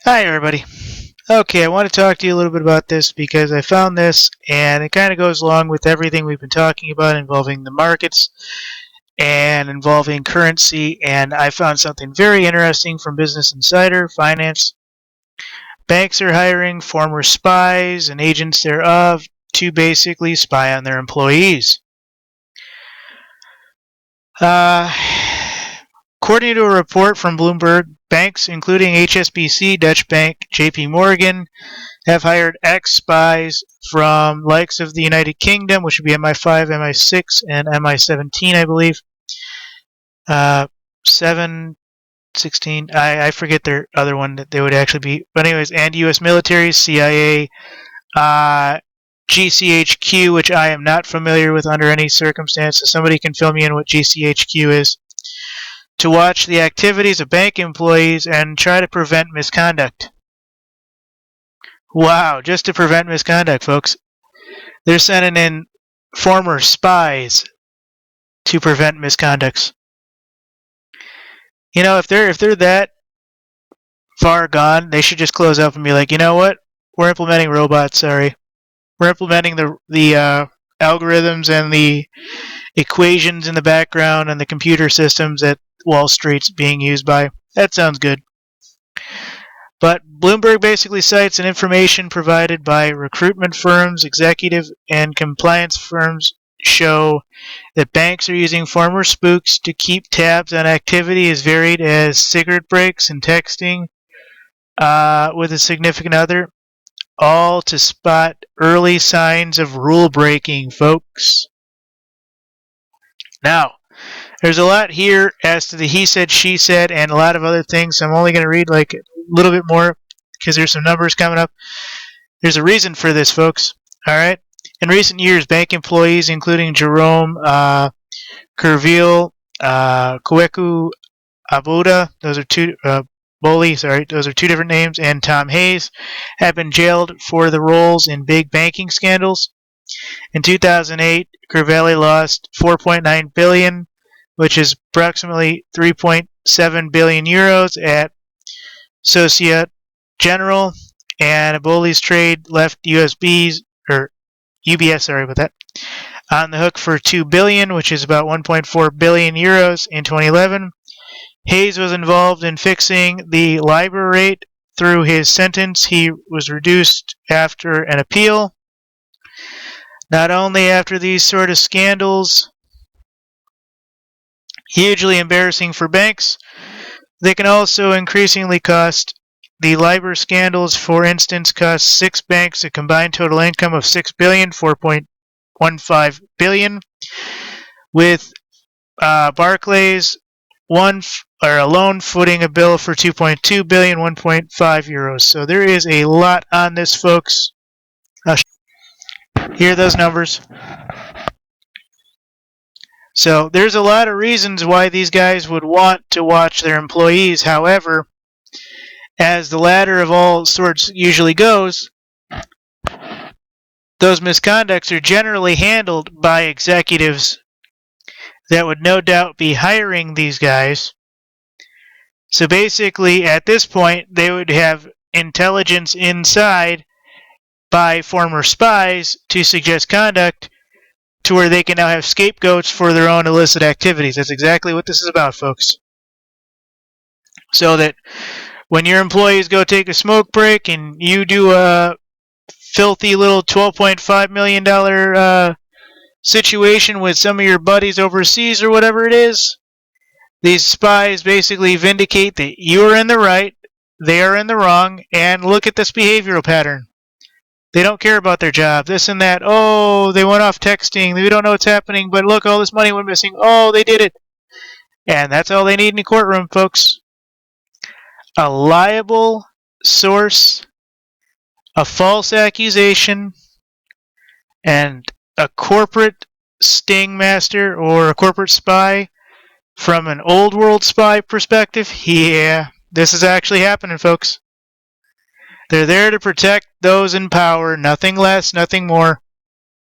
Hi, everybody. Okay, I want to talk to you a little bit about this because I found this and it kind of goes along with everything we've been talking about involving the markets and involving currency. And I found something very interesting from Business Insider Finance. Banks are hiring former spies and agents thereof to basically spy on their employees. According to a report from Bloomberg, banks including HSBC, Deutsche Bank, JPMorgan, have hired ex-spies from likes of the United Kingdom, which would be MI5, MI6, and MI17, I believe. 7, 16, I forget their other one that they would actually be. But anyways, and U.S. militaries, CIA, GCHQ, which I am not familiar with under any circumstances. Somebody can fill me in what GCHQ is. To watch the activities of bank employees and try to prevent misconduct. Wow, just to prevent misconduct, folks. They're sending in former spies to prevent misconducts. You know, if they're that far gone, they should just close up and be like, you know what? We're implementing robots. Sorry, we're implementing the algorithms and the equations in the background and the computer systems that Wall Street's being used by. That sounds good. But Bloomberg basically cites an information provided by recruitment firms, executive and compliance firms show that banks are using former spooks to keep tabs on activity as varied as cigarette breaks and texting with a significant other, all to spot early signs of rule breaking, folks. Now, there's a lot here as to the he said, she said, and a lot of other things. So I'm only going to read like a little bit more because there's some numbers coming up. There's a reason for this, folks. All right. In recent years, bank employees, including Jerome Kerville, Kweku Abuda, those are two those are two different names, and Tom Hayes, have been jailed for the roles in big banking scandals. In 2008, Kerville lost 4.9 billion, which is approximately 3.7 billion euros at Societe Generale, and Aboli's trade left UBS, on the hook for 2 billion, which is about 1.4 billion euros in 2011. Hayes was involved in fixing the LIBOR rate through his sentence. He was reduced after an appeal. Not only after these sort of scandals, hugely embarrassing for banks, they can also increasingly cost. The LIBOR scandals, for instance, cost 6 banks a combined total income of 6 billion, 4.15 billion, with Barclays alone footing a bill for 2.2 billion, 1.5 euros. So there is a lot on this, folks. Hear those numbers. So there's a lot of reasons why these guys would want to watch their employees. However, as the ladder of all sorts usually goes, those misconducts are generally handled by executives that would no doubt be hiring these guys. So basically, at this point, they would have intelligence inside by former spies to suggest conduct to where they can now have scapegoats for their own illicit activities. That's exactly what this is about, folks. So that when your employees go take a smoke break and you do a filthy little $12.5 million situation with some of your buddies overseas or whatever it is, these spies basically vindicate that you are in the right, they are in the wrong, and look at this behavioral pattern. They don't care about their job, this and that. Oh, they went off texting. We don't know what's happening, but look, all this money went missing. Oh, they did it. And that's all they need in a courtroom, folks. A liable source, a false accusation, and a corporate sting master or a corporate spy from an old world spy perspective. Yeah, this is actually happening, folks. They're there to protect those in power, nothing less, nothing more.